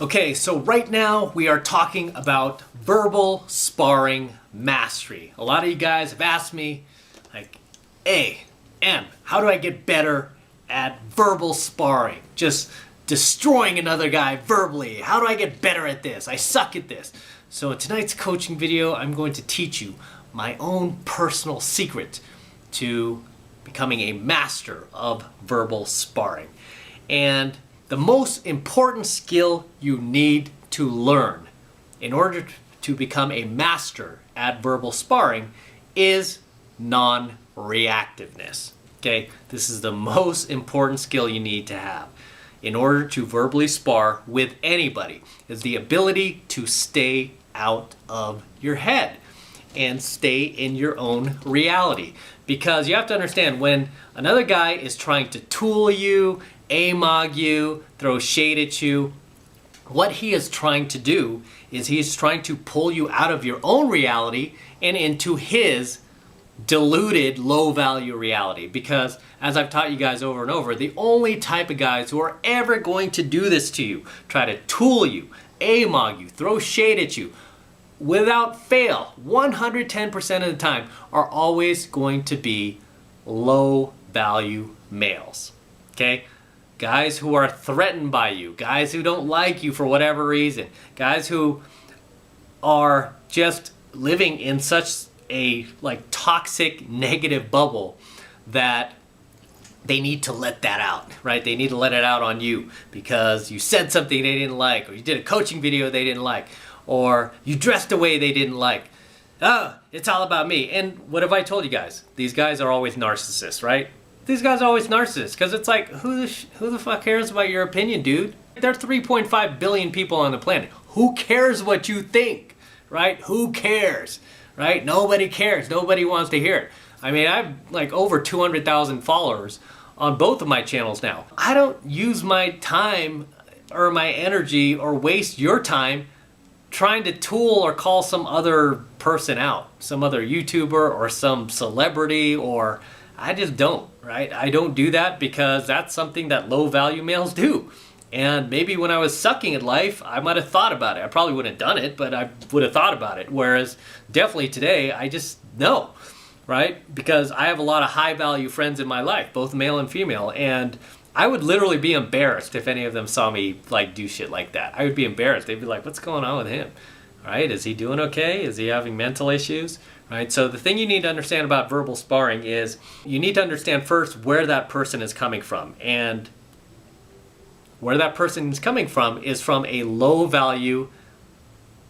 Okay, so right now we are talking about verbal sparring mastery. A lot of you guys have asked me, like, hey, M, how do I get better at verbal sparring? Just destroying another guy verbally. How do I get better at this? I suck at this. So in tonight's coaching video, I'm going to teach you my own personal secret to becoming a master of verbal sparring. And the most important skill you need to learn in order to become a master at verbal sparring is non-reactiveness. Okay, this is the most important skill you need to have in order to verbally spar with anybody, is the ability to stay out of your head and stay in your own reality. Because you have to understand, when another guy is trying to tool you, amog you, throw shade at you, what he is trying to do is he's trying to pull you out of your own reality and into his diluted, low-value reality. Because, as I've taught you guys over and over, the only type of guys who are ever going to do this to you, try to tool you, amog you, throw shade at you, without fail, 110% of the time, are always going to be low-value males. Okay? Guys who are threatened by you, guys who don't like you for whatever reason, guys who are just living in such a toxic, negative bubble that they need to let that out, right? They need to let it out on you because you said something they didn't like, or you did a coaching video they didn't like, or you dressed a way they didn't like. Oh, it's all about me. And what have I told you guys? These guys are always narcissists, right? These guys are always narcissists, because it's like, who the fuck cares about your opinion, dude? There are 3.5 billion people on the planet. Who cares what you think, right? Who cares, right? Nobody cares. Nobody wants to hear it. I mean, I have over 200,000 followers on both of my channels now. I don't use my time or my energy or waste your time trying to tool or call some other person out, some other YouTuber or some celebrity, or I just don't, right? I don't do that because that's something that low-value males do. And maybe when I was sucking at life, I might have thought about it. I probably wouldn't have done it, but I would have thought about it. Whereas definitely today, I just know, right? Because I have a lot of high-value friends in my life, both male and female, and I would literally be embarrassed if any of them saw me do shit like that. I would be embarrassed. They'd be like, what's going on with him? Right? Is he doing okay? Is he having mental issues? Right? So the thing you need to understand about verbal sparring is you need to understand first where that person is coming from. And where that person is coming from is from a low value,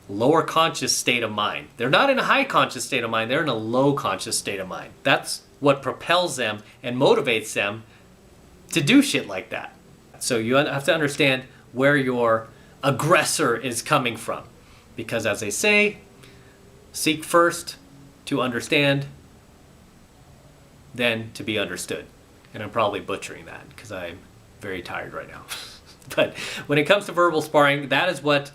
lower conscious state of mind. They're not in a high conscious state of mind. They're in a low conscious state of mind. That's what propels them and motivates them to do shit like that. So you have to understand where your aggressor is coming from. Because as they say, seek first to understand, then to be understood. And I'm probably butchering that because I'm very tired right now. But when it comes to verbal sparring, that is what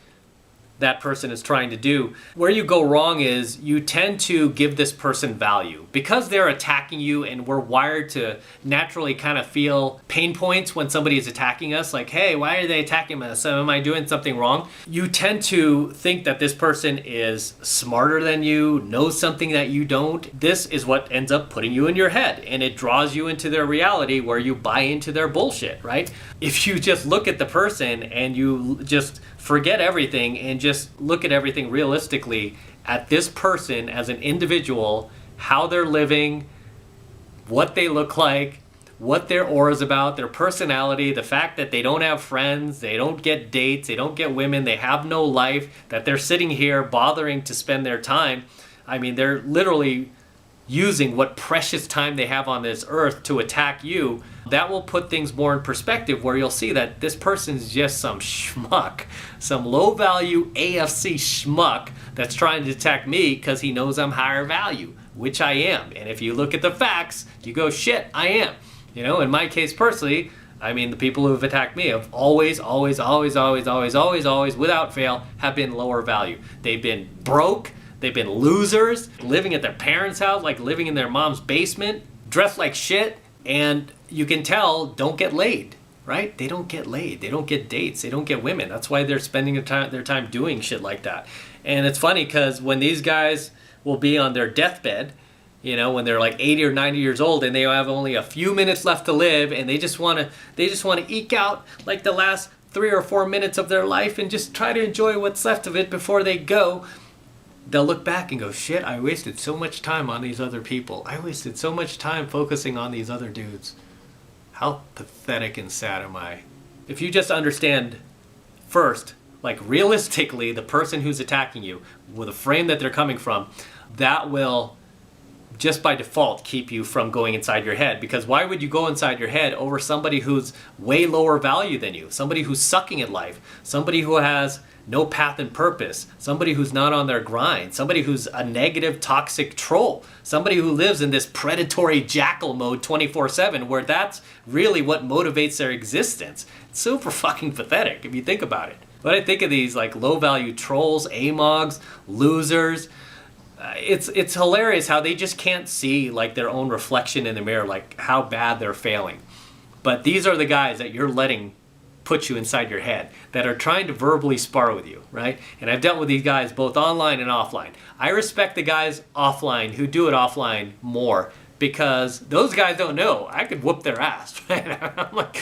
that person is trying to do. Where you go wrong is you tend to give this person value. Because they're attacking you, and we're wired to naturally kind of feel pain points when somebody is attacking us, like, hey, why are they attacking us? Am I doing something wrong? You tend to think that this person is smarter than you, knows something that you don't. This is what ends up putting you in your head, and it draws you into their reality where you buy into their bullshit, right? If you just look at the person and you just forget everything and just look at everything realistically at this person as an individual, how they're living, what they look like, what their aura is about, their personality, the fact that they don't have friends, they don't get dates, they don't get women, they have no life, that they're sitting here bothering to spend their time. I mean, they're literally using what precious time they have on this earth to attack you. That will put things more in perspective, where you'll see that this person's just some schmuck, some low-value AFC schmuck that's trying to attack me because he knows I'm higher value, which I am. And if you look at the facts, you go, shit, I am. You know, in my case personally, I mean, the people who have attacked me have always, without fail, have been lower value. They've been broke. They've been losers, living at their parents' house, like living in their mom's basement, dressed like shit, and you can tell, don't get laid, right? They don't get laid. They don't get dates. They don't get women. That's why they're spending their time doing shit like that. And it's funny because when these guys will be on their deathbed, you know, when they're like 80 or 90 years old and they have only a few minutes left to live, and they just want to eke out like the last 3 or 4 minutes of their life and just try to enjoy what's left of it before they go, they'll look back and go, shit, I wasted so much time on these other people. I wasted so much time focusing on these other dudes. How pathetic and sad am I? If you just understand first, like realistically, the person who's attacking you, with the frame that they're coming from, that will just by default keep you from going inside your head. Because why would you go inside your head over somebody who's way lower value than you? Somebody who's sucking at life. Somebody who has no path and purpose. Somebody who's not on their grind. Somebody who's a negative, toxic troll. Somebody who lives in this predatory jackal mode 24/7, where that's really what motivates their existence. It's super fucking pathetic if you think about it. But I think of these like low value trolls, amogs, losers. It's hilarious how they just can't see like their own reflection in the mirror, like how bad they're failing. But these are the guys that you're letting put you inside your head, that are trying to verbally spar with you, right? And I've dealt with these guys both online and offline. I respect the guys offline who do it offline more, because those guys don't know. I could whoop their ass, right? I'm like,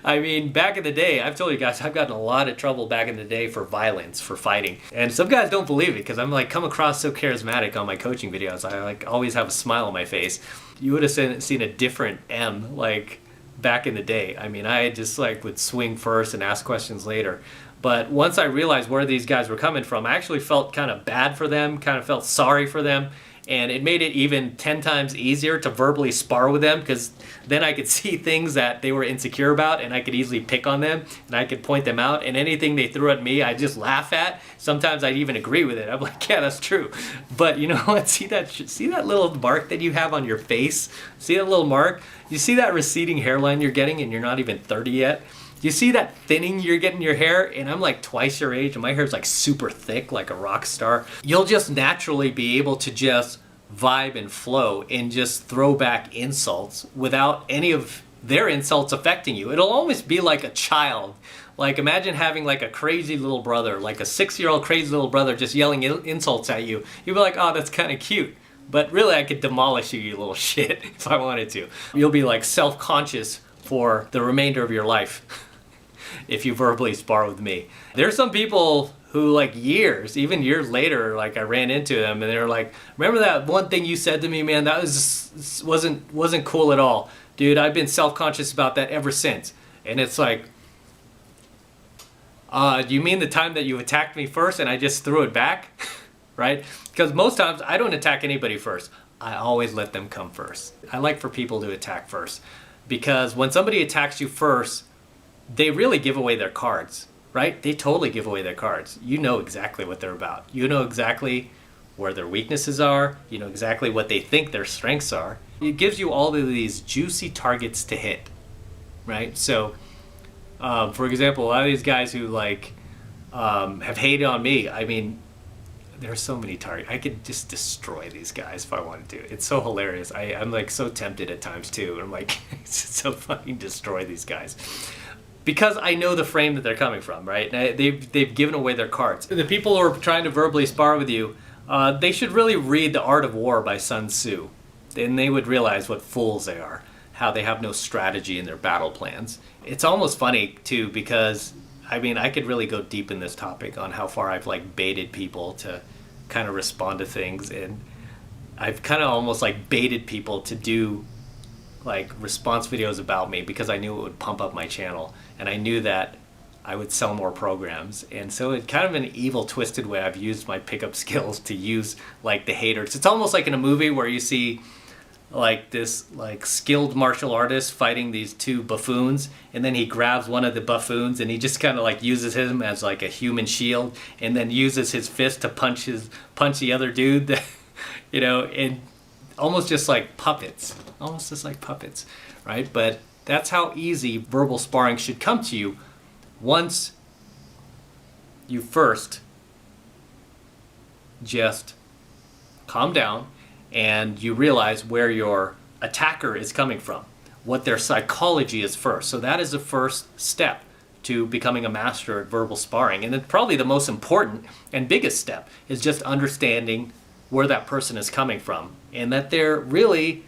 I mean, back in the day, I've told you guys, I've gotten a lot of trouble back in the day for violence, for fighting. And some guys don't believe it because I'm like, come across so charismatic on my coaching videos. I like always have a smile on my face. You would have seen a different M, like back in the day. I mean, I just like would swing first and ask questions later. But once I realized where these guys were coming from, I actually felt kind of bad for them, kind of felt sorry for them. And it made it even 10 times easier to verbally spar with them, because then I could see things that they were insecure about and I could easily pick on them and I could point them out, and anything they threw at me, I just laugh at. Sometimes I'd even agree with it. I'm like, yeah, that's true. But you know what? See that little mark that you have on your face? See that little mark? You see that receding hairline you're getting and you're not even 30 yet? You see that thinning you're getting in your hair? And I'm like twice your age and my hair's like super thick, like a rock star. You'll just naturally be able to just vibe and flow and just throw back insults without any of their insults affecting you. It'll almost be like a child. Like imagine having like a crazy little brother, like a 6-year-old crazy little brother just yelling insults at you. You'll be like, oh, that's kind of cute. But really I could demolish you, you little shit, if I wanted to. You'll be like self-conscious for the remainder of your life if you verbally spar with me. There's some people who like even years later, like I ran into them and they're like, remember that one thing you said to me, man? That wasn't cool at all. Dude, I've been self-conscious about that ever since. And it's like, do you mean the time that you attacked me first and I just threw it back? Right? Because most times I don't attack anybody first. I always let them come first. I like for people to attack first, because when somebody attacks you first, they really give away their cards, right? They totally give away their cards. You know exactly what they're about. You know exactly where their weaknesses are. You know exactly what they think their strengths are. It gives you all of these juicy targets to hit, right? So, for example, a lot of these guys who like have hated on me, I mean, there's so many targets. I could just destroy these guys if I wanted to. It's so hilarious. I'm like so tempted at times too. I'm like, so fucking destroy these guys. Because I know the frame that they're coming from, right? They've given away their cards. The people who are trying to verbally spar with you, they should really read The Art of War by Sun Tzu. Then they would realize what fools they are, how they have no strategy in their battle plans. It's almost funny too, because I mean, I could really go deep in this topic on how far I've like baited people to kind of respond to things, and I've kind of almost like baited people to do like response videos about me because I knew it would pump up my channel, and I knew that I would sell more programs. And so it's kind of an evil, twisted way I've used my pickup skills to use like the haters. It's almost like in a movie where you see like this like skilled martial artist fighting these two buffoons, and then he grabs one of the buffoons and he just kind of like uses him as like a human shield, and then uses his fist to punch the other dude. You know, and almost just like puppets, right? But that's how easy verbal sparring should come to you once you first just calm down and you realize where your attacker is coming from. what their psychology is first. So that is the first step to becoming a master at verbal sparring. And it's probably the most important and biggest step is just understanding where that person is coming from and that they're really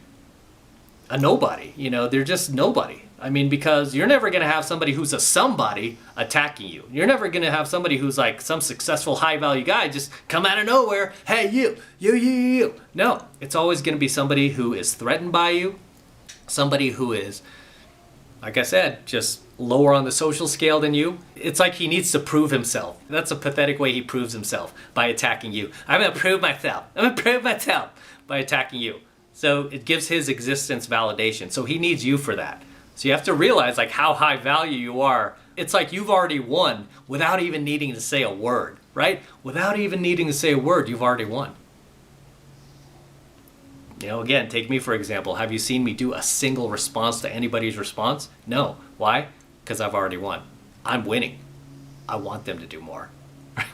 a nobody. You know, they're just nobody. I mean, because you're never going to have somebody who's a somebody attacking you. You're never going to have somebody who's like some successful high value guy just come out of nowhere. Hey, you. No, it's always going to be somebody who is threatened by you. Somebody who is, like I said, just lower on the social scale than you. It's like he needs to prove himself. That's a pathetic way he proves himself, by attacking you. I'm going to prove myself by attacking you. So it gives his existence validation. So he needs you for that. So you have to realize like how high value you are. It's like you've already won without even needing to say a word, right? Without even needing to say a word, you've already won. You know, again, take me for example. Have you seen me do a single response to anybody's response? No. Why? Because I've already won. I'm winning. I want them to do more. I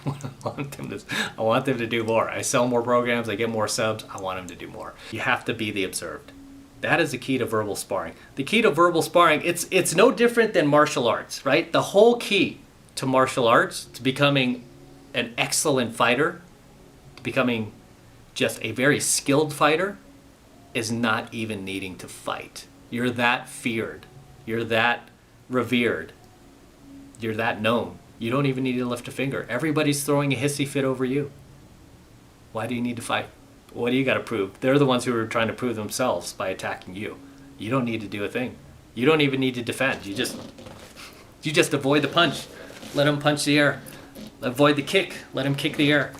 want them to do more. I sell more programs. I get more subs. I want them to do more. You have to be the observed. That is the key to verbal sparring. The key to verbal sparring, it's no different than martial arts, right? The whole key to martial arts, to becoming an excellent fighter, to becoming just a very skilled fighter, is not even needing to fight. You're that feared. You're that revered. You're that known. You don't even need to lift a finger. Everybody's throwing a hissy fit over you. Why do you need to fight? What do you got to prove? They're the ones who are trying to prove themselves by attacking you. You don't need to do a thing. You don't even need to defend. You just avoid the punch. Let them punch the air. Avoid the kick. Let them kick the air.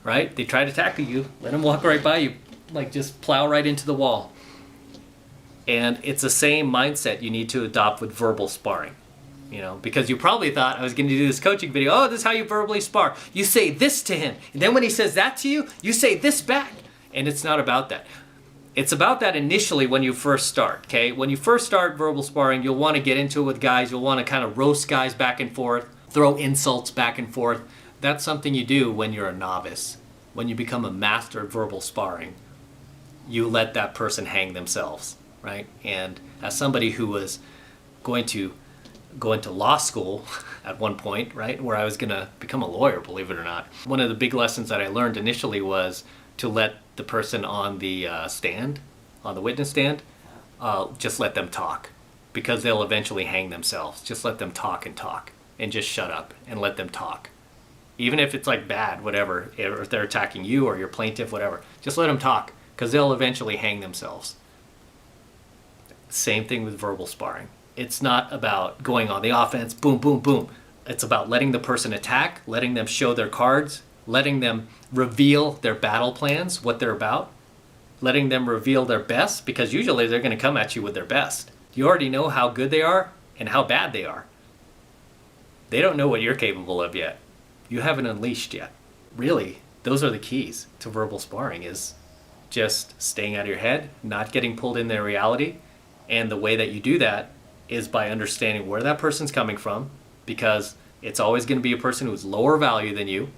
Right? They try to tackle you. Let them walk right by you. Like just plow right into the wall. And it's the same mindset you need to adopt with verbal sparring. You know, because you probably thought I was going to do this coaching video. Oh, this is how you verbally spar. You say this to him. And then when he says that to you, you say this back. And it's not about that. It's about that initially when you first start, okay? When you first start verbal sparring, you'll want to get into it with guys. You'll want to kind of roast guys back and forth, throw insults back and forth. That's something you do when you're a novice. When you become a master at verbal sparring, you let that person hang themselves, right? And as somebody who was going to go into law school at one point, right, where I was going to become a lawyer, believe it or not. One of the big lessons that I learned initially was to let the person on the stand, on the witness stand, just let them talk, because they'll eventually hang themselves. Just let them talk and just shut up and let them talk. Even if it's like bad, whatever, or if they're attacking you or your plaintiff, whatever, just let them talk, because they'll eventually hang themselves. Same thing with verbal sparring. It's not about going on the offense, boom, boom, boom. It's about letting the person attack, letting them show their cards, letting them reveal their battle plans, what they're about, letting them reveal their best, because usually they're going to come at you with their best. You already know how good they are and how bad they are. They don't know what you're capable of yet. You haven't unleashed yet. Really, those are the keys to verbal sparring, is just staying out of your head, not getting pulled in their reality. And the way that you do that is by understanding where that person's coming from, because it's always going to be a person who's lower value than you.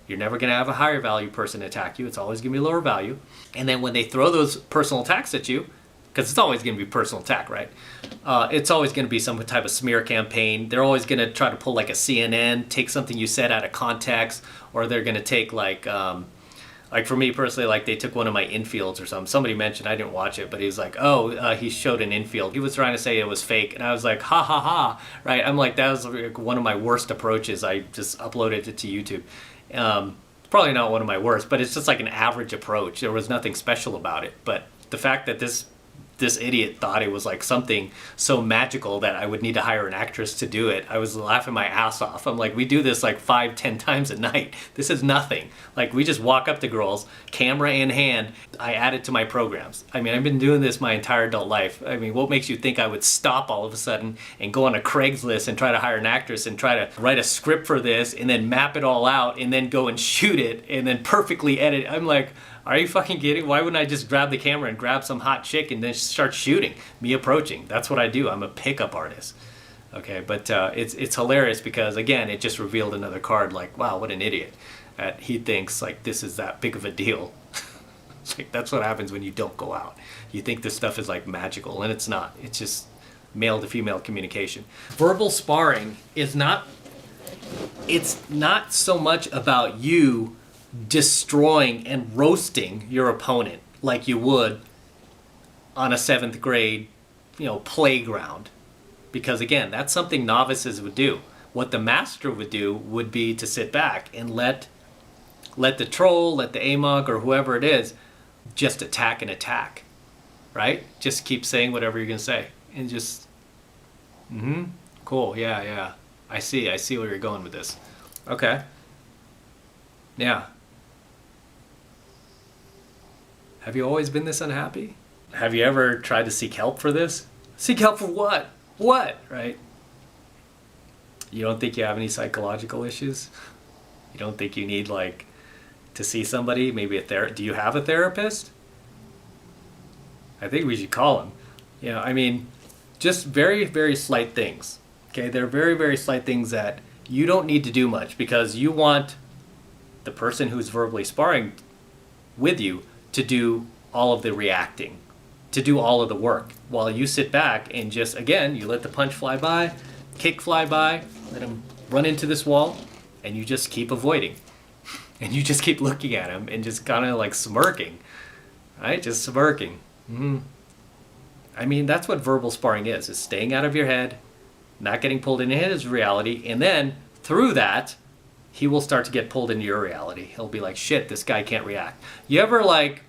You're never going to have a higher value person attack you. It's always going to be lower value. And then when they throw those personal attacks at you, because it's always going to be personal attack, right? It's always going to be some type of smear campaign. They're always going to try to pull like a CNN, take something you said out of context, or they're going to take like for me personally, like they took one of my infields or something. Somebody mentioned, I didn't watch it, but he was like, he showed an infield. He was trying to say it was fake. And I was like, ha, ha, ha, right? I'm like, that was like one of my worst approaches. I just uploaded it to YouTube. Probably not one of my worst, but it's just like an average approach. There was nothing special about it. But the fact that this idiot thought it was like something so magical that I would need to hire an actress to do it, I was laughing my ass off. I'm like, we do this like 5-10 times a night. This is nothing. Like, we just walk up to girls, camera in hand. I add it to my programs. I mean, I've been doing this my entire adult life. I mean, what makes you think I would stop all of a sudden and go on a Craigslist and try to hire an actress and try to write a script for this and then map it all out and then go and shoot it and then perfectly edit? I'm like, are you fucking kidding? Why wouldn't I just grab the camera and grab some hot chick and then start shooting? Me approaching. That's what I do. I'm a pickup artist. Okay, but it's hilarious because, again, it just revealed another card. Like, wow, what an idiot. He thinks like this is that big of a deal. It's like, that's what happens when you don't go out. You think this stuff is like magical, and it's not. It's just male to female communication. Verbal sparring is not, it's not so much about you destroying and roasting your opponent like you would on a 7th grade, playground. Because again, that's something novices would do. What the master would do would be to sit back and let the troll, let the AMOG or whoever it is, just attack and attack, right? Just keep saying whatever you're gonna say, and just, cool, yeah, I see where you're going with this. Okay, yeah. Have you always been this unhappy? Have you ever tried to seek help for this? Seek help for what? What, right? You don't think you have any psychological issues? You don't think you need, like, to see somebody, maybe do you have a therapist? I think we should call him. I mean, just very, very slight things. Okay, they're very, very slight things that you don't need to do much, because you want the person who's verbally sparring with you to do all of the reacting, to do all of the work, while you sit back and just, again, you let the punch fly by, kick fly by, let him run into this wall, and you just keep avoiding. And you just keep looking at him and just kind of like smirking, right? Just smirking. I mean, that's what verbal sparring is staying out of your head, not getting pulled into his reality, and then through that, he will start to get pulled into your reality. He'll be like, shit, this guy can't react. You ever like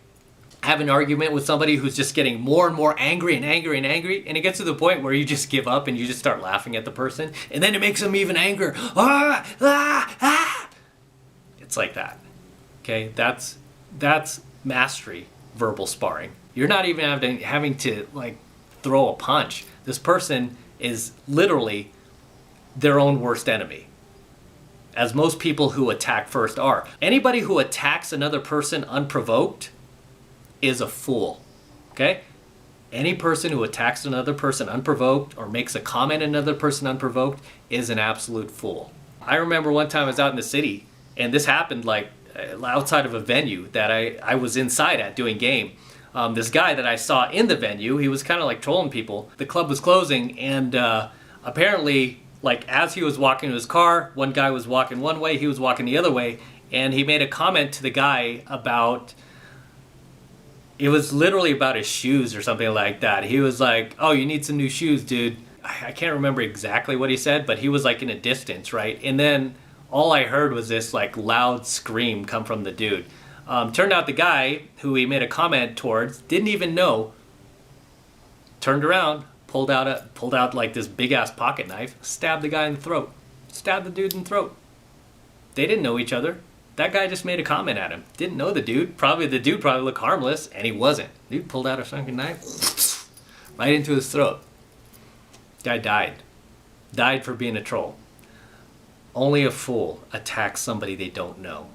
have an argument with somebody who's just getting more and more angry and angry and angry, and it gets to the point where you just give up and you just start laughing at the person, and then it makes them even angrier. It's like that. Okay, that's mastery, verbal sparring. You're not even having to like throw a punch. This person is literally their own worst enemy, as most people who attack first are. Anybody who attacks another person unprovoked is a fool. Okay? Any person who attacks another person unprovoked or makes a comment at another person unprovoked is an absolute fool. I remember one time I was out in the city, and this happened like outside of a venue that I was inside at doing game. This guy that I saw in the venue, he was kind of like trolling people. The club was closing, and apparently, like as he was walking to his car, one guy was walking one way, he was walking the other way, and he made a comment to the guy about, it was literally about his shoes or something like that. He was like, oh, you need some new shoes, dude. I can't remember exactly what he said, but he was like in a distance, right? And then all I heard was this like loud scream come from the dude. Turned out the guy who he made a comment towards didn't even know, turned around, pulled out like this big ass pocket knife, stabbed the guy in the throat. Stabbed the dude in the throat. They didn't know each other. That guy just made a comment at him. Didn't know the dude. The dude probably looked harmless, and he wasn't. Dude pulled out a fucking knife, right into his throat. Guy died. Died for being a troll. Only a fool attacks somebody they don't know,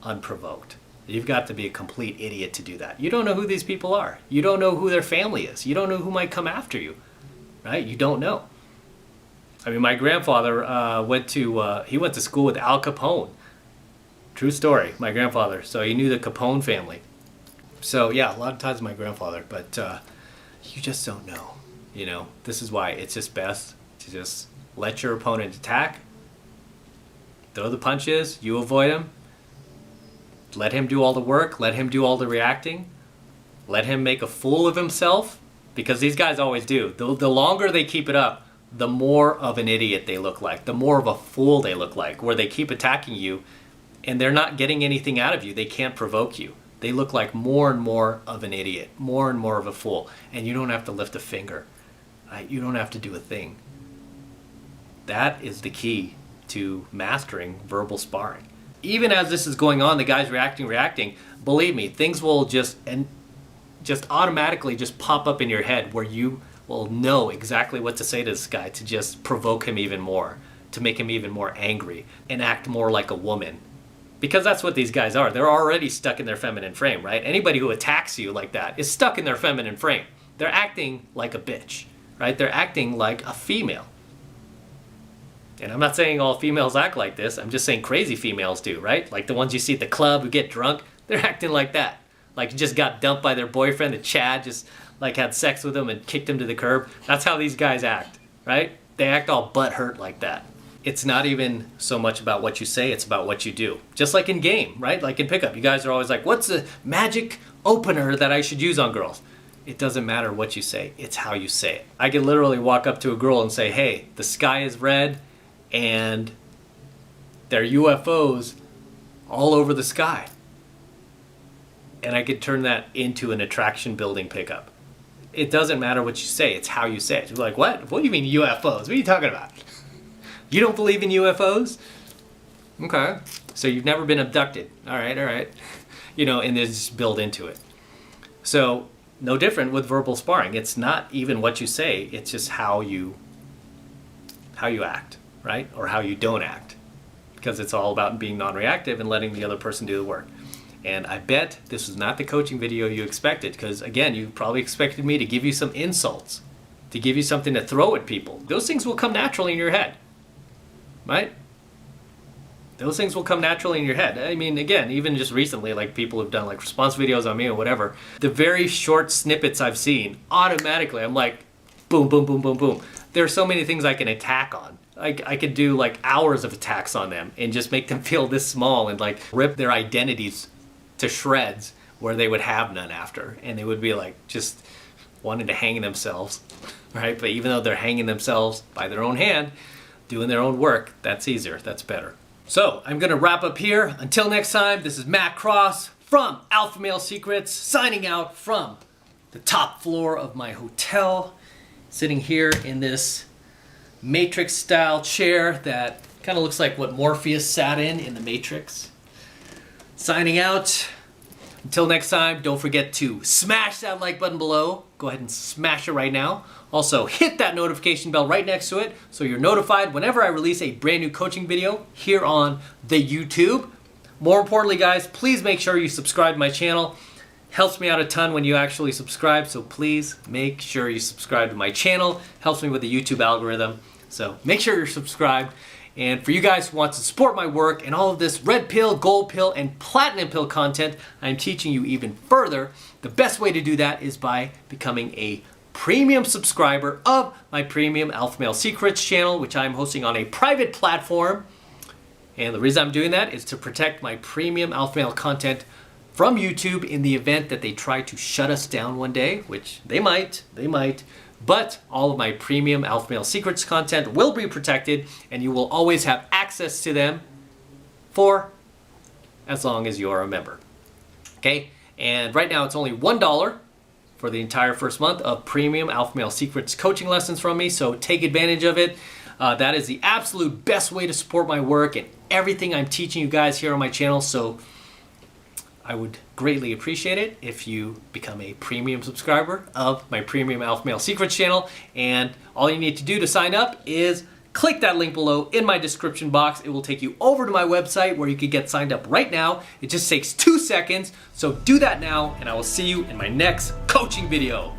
unprovoked. You've got to be a complete idiot to do that. You don't know who these people are. You don't know who their family is. You don't know who might come after you, right? You don't know. I mean, my grandfather went to school with Al Capone. True story, my grandfather. So he knew the Capone family. So yeah, a lot of times my grandfather, but you just don't know. This is why it's just best to just let your opponent attack, throw the punches, you avoid him, let him do all the work, let him do all the reacting, let him make a fool of himself, because these guys always do. The longer they keep it up, the more of an idiot they look like, the more of a fool they look like, where they keep attacking you and they're not getting anything out of you. They can't provoke you. They look like more and more of an idiot, more and more of a fool, and you don't have to lift a finger. Right? You don't have to do a thing. That is the key to mastering verbal sparring. Even as this is going on, the guy's reacting, believe me, things will just automatically just pop up in your head where you will know exactly what to say to this guy to just provoke him even more, to make him even more angry and act more like a woman. Because that's what these guys are. They're already stuck in their feminine frame, right? Anybody who attacks you like that is stuck in their feminine frame. They're acting like a bitch, right? They're acting like a female. And I'm not saying all females act like this. I'm just saying crazy females do, right? Like the ones you see at the club who get drunk, they're acting like that. like just got dumped by their boyfriend, and Chad just like had sex with him and kicked him to the curb. That's how these guys act, right? They act all butthurt like that. It's not even so much about what you say, it's about what you do. Just like in game, right? Like in pickup, you guys are always like, what's the magic opener that I should use on girls? It doesn't matter what you say, it's how you say it. I could literally walk up to a girl and say, hey, the sky is red and there are UFOs all over the sky. And I could turn that into an attraction building pickup. It doesn't matter what you say, it's how you say it. You're like, what? What do you mean UFOs? What are you talking about? You don't believe in UFOs? Okay. So you've never been abducted. All right. You know, and just build into it. So no different with verbal sparring. It's not even what you say, it's just how you act, right? Or how you don't act. Because it's all about being non-reactive and letting the other person do the work. And I bet this was not the coaching video you expected, because again, you probably expected me to give you some insults, to give you something to throw at people. Those things will come naturally in your head, right? Those things will come naturally in your head. I mean, again, even just recently, like people have done like response videos on me or whatever, the very short snippets I've seen, automatically I'm like, boom, boom, boom, boom, boom. There are so many things I can attack on. I could do like hours of attacks on them and just make them feel this small and like rip their identities to shreds where they would have none after, and they would be like just wanting to hang themselves, right? But even though they're hanging themselves by their own hand, doing their own work, that's easier, that's better. So I'm gonna wrap up here. Until next time, this is Matt Cross from AlphaMaleSecrets, signing out from the top floor of my hotel, sitting here in this Matrix style chair that kind of looks like what Morpheus sat in the Matrix. Signing out. Until next time, don't forget to smash that like button below. Go ahead and smash it right now. Also, hit that notification bell right next to it so you're notified whenever I release a brand new coaching video here on the YouTube. More importantly, guys, please make sure you subscribe to my channel. Helps me out a ton when you actually subscribe, so please make sure you subscribe to my channel. Helps me with the YouTube algorithm. So make sure you're subscribed. And for you guys who want to support my work and all of this red pill, gold pill, and platinum pill content I'm teaching you even further, the best way to do that is by becoming a premium subscriber of my premium AlphaMaleSecrets channel, which I'm hosting on a private platform. And the reason I'm doing that is to protect my premium Alpha Male content from YouTube in the event that they try to shut us down one day, which they might. But all of my premium AlphaMaleSecrets content will be protected, and you will always have access to them for as long as you are a member. Okay? And right now it's only $1 for the entire first month of premium AlphaMaleSecrets coaching lessons from me, so take advantage of it. That is the absolute best way to support my work and everything I'm teaching you guys here on my channel, so I would greatly appreciate it if you become a premium subscriber of my premium AlphaMaleSecrets channel. And all you need to do to sign up is click that link below in my description box. It will take you over to my website where you can get signed up right now. It just takes 2 seconds. So do that now, and I will see you in my next coaching video.